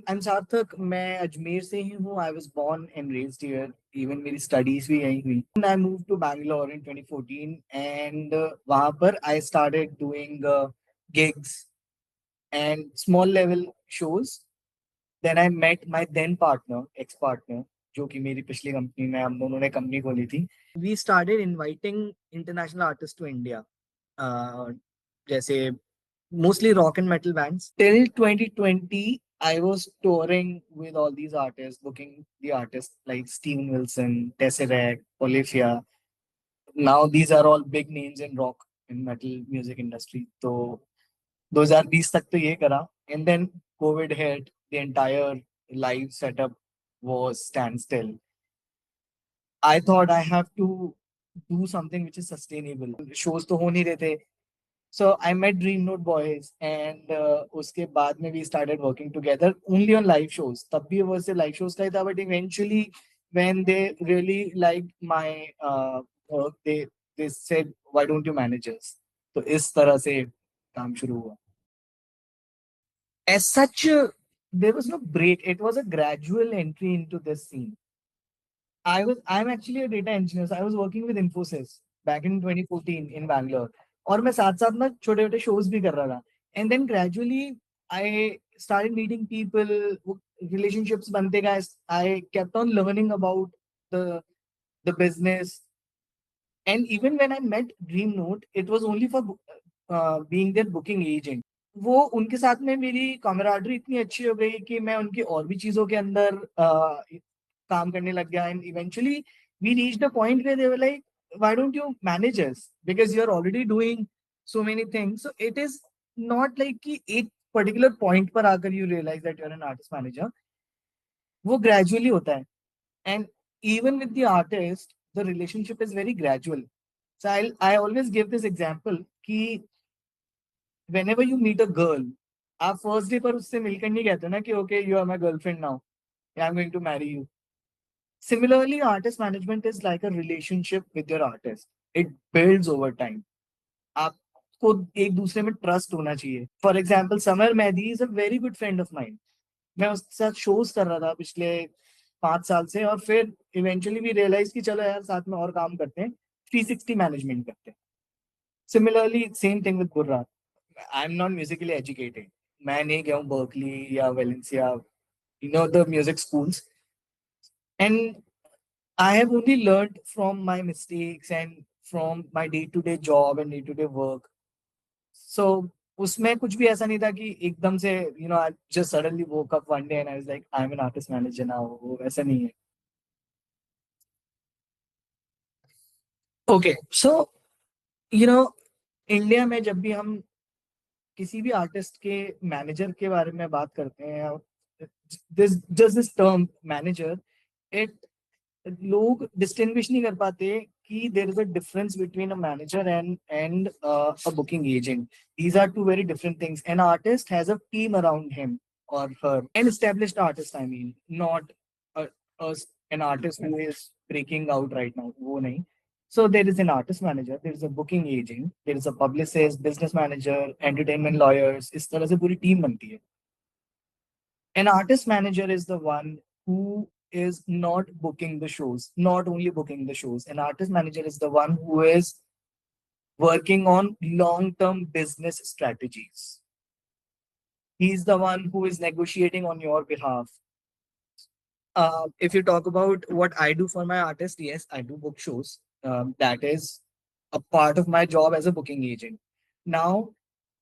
I'm Sarthak. मैं अजमेर से ही हूँ. I was born and raised here. Even मेरी studies भी यहीं हुई. And I moved to Bangalore in 2014, and वहाँ पर I started doing gigs and small level shows. Then I met my then partner, ex-partner, जो कि मेरी पिछली कंपनी में हम दोनों ने कंपनी खोली थी. We started inviting international artists to India. Uh, जैसे mostly rock and metal bands. Till 2020, I was touring with all these artists, booking the artists like Steven Wilson, Tesseract, Olivia. Now these are all big names in rock and metal music industry. So 2020 तक तो ये करा, and then COVID hit. The entire live setup was standstill. I thought I have to do something which is sustainable. Shows तो हो नहीं रहे थे. So I met Dream Note Boys, and उसके बाद में we started working together only on live shows. तब भी वो से live shows का ही था, but eventually when they really liked my work, they said, why don't you manage us? तो इस तरह से काम शुरू हुआ. As such, there was no break. It was a gradual entry into this scene. I'm actually a data engineer. So I was working with Infosys back in 2014 in Bangalore. और मैं साथ साथ में छोटे छोटे shows भी कर रहा था. And then gradually I started meeting people, relationships बनते गए. I kept on learning about the the business. And even when I met Dream Note, it was only for being their booking agent. वो उनके साथ में मेरी camaraderie इतनी अच्छी हो गई कि मैं उनकी और भी चीजों के अंदर काम करने लग गया. And eventually we reached a point where they were like, why don't you manage us, because you're already doing so many things. So it is not like कि एक particular point पर आकर you realize that you're an artist manager. वो gradually होता है. And even with the artist, the relationship is very gradual. So I always give this example कि whenever you meet a girl, आप first day पर उससे मिलकर नहीं कहते ना कि okay you are my girlfriend now, I am going to marry you. Similarly, artist management is like a relationship with your artist. It builds over time. आपको एक दूसरे में ट्रस्ट होना चाहिए. For example Samar Mehdi is a very good friend of mind. मैं उसके साथ shows कर रहा था पिछले 5 साल से, और फिर इवेंचुअली भी रियलाइज कि चलो यार साथ में और काम करते हैं, 360 मैनेजमेंट करते हैं. Similarly same thing with बुर्रा. I am not Musically educated. मैं नहीं गया हूँ बर्कली या Valencia, the music schools. And I have only learned from my mistakes and from my day-to-day job and day-to-day work. So उसमें कुछ भी ऐसा नहीं था कि एकदम से I just suddenly woke up one day and I was like, I'm an artist manager now. वो ऐसा नहीं है. Okay, so इंडिया में जब भी हम किसी भी आर्टिस्ट के मैनेजर के बारे में बात करते हैं, दिस टर्म मैनेजर, इट लोग डिस्टिंग्विश नहीं कर पाते कि there is a difference between a manager and a booking agent. These are two very different things. An artist has a team around him और her. An established artist, I mean, not an artist who is breaking out right now, वो नहीं. So there is an artist manager, there is a booking agent, there is a publicist, business manager, entertainment lawyers. इस तरह से पूरी team बनती है. An artist manager is the one who is not booking the shows, not only booking the shows. An artist manager is the one who is working on long-term business strategies. He's the one who is negotiating on your behalf. If you talk about what I do for my artist, yes, I do book shows. That is a part of my job as a booking agent. Now,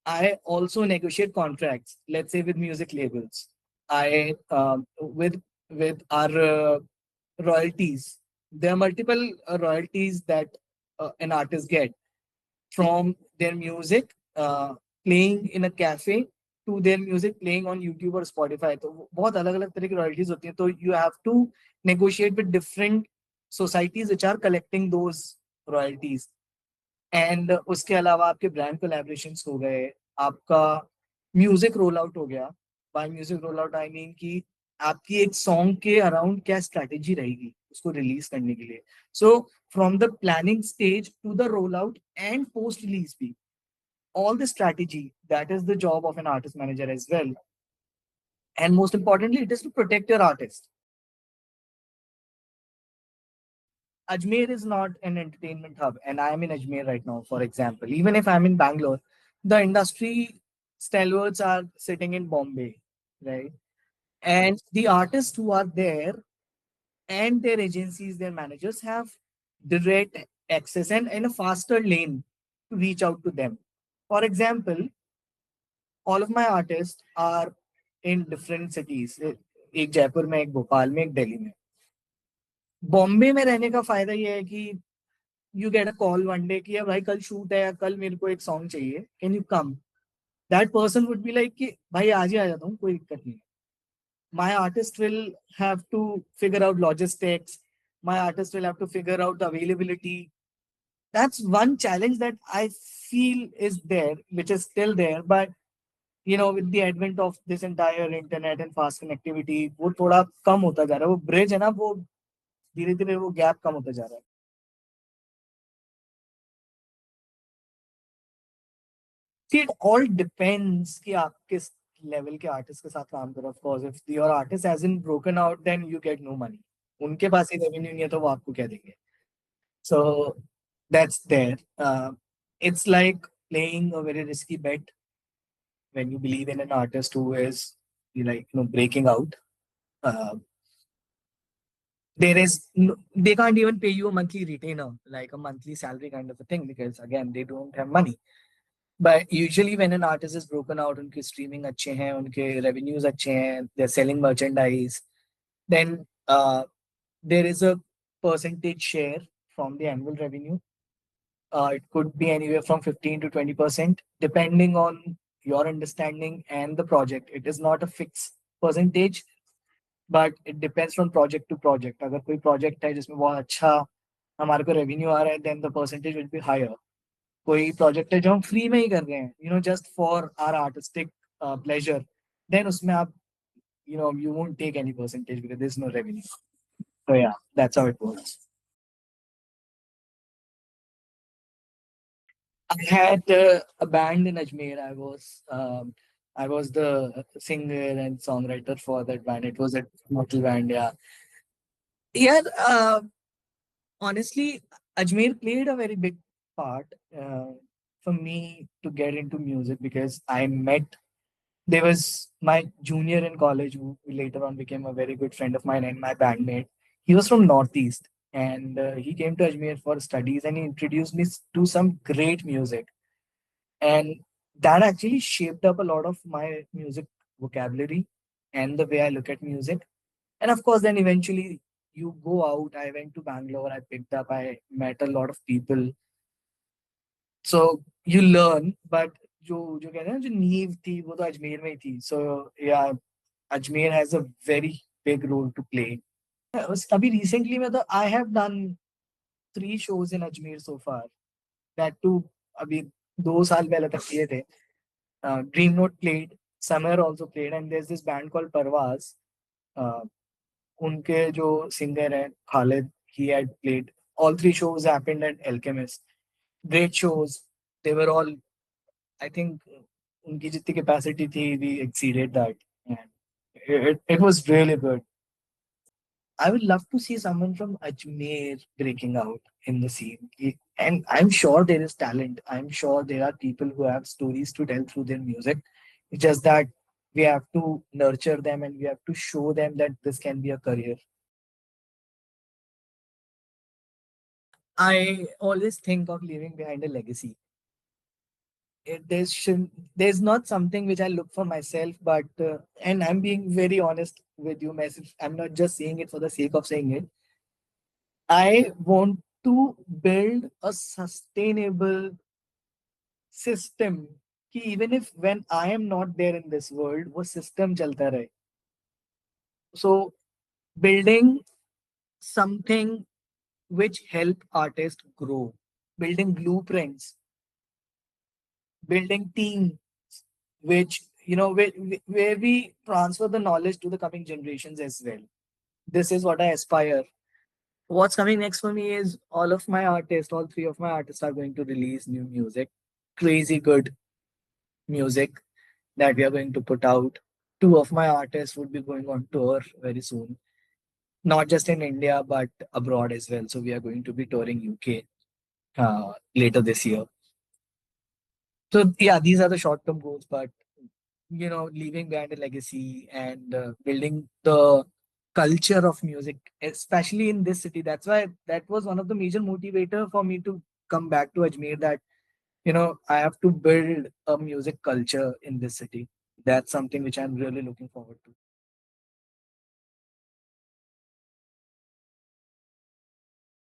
I also negotiate contracts, let's say with music labels. I with our royalties. There are multiple royalties that an artist get from their music playing in a cafe to their music playing on YouTube or Spotify. तो बहुत अलग अलग तरह की royalties होती हैं. तो you have to negotiate with different societies which are collecting those royalties. And उसके अलावा आपके ब्रांड कोलैबोरेशंस हो गए, आपका म्यूजिक रोल आउट हो गया. By music roll out I mean कि आपकी एक सॉन्ग के अराउंड क्या स्ट्रैटेजी रहेगी उसको रिलीज करने के लिए. So from the planning stage to the roll out and post release भी, all the strategy, that is the job of an artist manager as well. And most importantly, it is to protect your artist. Ajmer is not an entertainment hub, and I am in Ajmer right now, for example. Even if I'm in Bangalore, the industry stalwarts are sitting in Bombay, right? And the artists who are there and their agencies, their managers have direct access and in a faster lane to reach out to them. For example, all of my artists are in different cities. एक जयपुर में, एक भोपाल में, एक दिल्ली में. बॉम्बे में रहने का फायदा ये है कि you get a call one day कि यार भाई कल शूट है या कल मेरे को एक सॉन्ग चाहिए, can you come. That person would be like कि भाई आज ही आ जाता हूँ, कोई दिक्कत नहीं. My artist will have to figure out logistics. My artist will have to figure out the availability. That's one challenge that I feel is there, which is still there. But with the advent of this entire internet and fast connectivity, वो थोड़ा कम होता जा रहा है. वो bridge है ना, वो धीरे धीरे वो गैप कम होता जा रहा है. See, it all depends कि आप किस लेवल के आर्टिस्ट के साथ काम करो. Of course, if your artist hasn't broken out, then you get no money. उनके पास ही रेवेन्यू नहीं है तो वो आपको क्या देंगे. So that's there. It's like playing a very risky bet when you believe in an artist who is breaking out. Uh, there is no, they can't even pay you a monthly retainer, like a monthly salary kind of a thing, because again they don't have money. But usually when an artist is broken out, उनके streaming अच्छे हैं, उनके revenues अच्छे हैं, they're selling merchandise, then there is a percentage share from the annual revenue. It could be anywhere from 15 to 20%, depending on your understanding and the project. It is not a fixed percentage, but it depends from project to project. अगर कोई project है जिसमें बहुत अच्छा हमारे को revenue आ रहा है, then the percentage will be higher. कोई project है जो हम free में ही कर रहे हैं, just for our artistic pleasure, then उसमें आप, you won't take any percentage because there's no revenue. So yeah, that's how it works. I had a band in Ajmer. I was the singer and songwriter for that band. It was a metal band. Yeah, yeah. Honestly, Ajmer played a very big part for me to get into music because I met. There was my junior in college who later on became a very good friend of mine and my bandmate. He was from Northeast and he came to Ajmer for studies and he introduced me to some great music. And that actually shaped up a lot of my music vocabulary and the way I look at music. And of course, then eventually you go out. I went to Bangalore, I picked up, I met a lot of people. So you learn, but जो जो कहते हैं ना जो नींव थी वो तो अजमेर में ही थी. So yeah, Ajmer has a very big role to play. अभी recently में तो I have done 3 shows in Ajmer so far. That too अभी 2 साल पहले तक किए थे. Dream Note played, Samar also played, and there's this band called Parvaz. Uh, उनके जो singer हैं Khalid, he had played. All 3 shows happened at Alchemist. Great shows. They were all, I think, उनकी जितनी capacity थी, we exceeded that. And it was really good. I would love to see someone from Ajmer breaking out in the scene. And I'm sure there is talent. I'm sure there are people who have stories to tell through their music. It's just that we have to nurture them and we have to show them that this can be a career. I always think of leaving behind a legacy. There's not something which I look for myself, but and I'm being very honest with you, message. I'm not just saying it for the sake of saying it. I want to build a sustainable system कि even if when I am not there in this world, वो system चलता रहे. So building something which help artists grow, building blueprints, building teams, which where we transfer the knowledge to the coming generations as well. This is what I aspire. What's coming next for me is all 3 of my artists are going to release new music, crazy good music that we are going to put out. two of my artists would be going on tour very soon, not just in India but abroad as well. So we are going to be touring UK later this year. So yeah, these are the short-term goals, but leaving behind a legacy and building the culture of music, especially in this city. That's why that was one of the major motivator for me to come back to Ajmer. That I have to build a music culture in this city. That's something which I'm really looking forward to.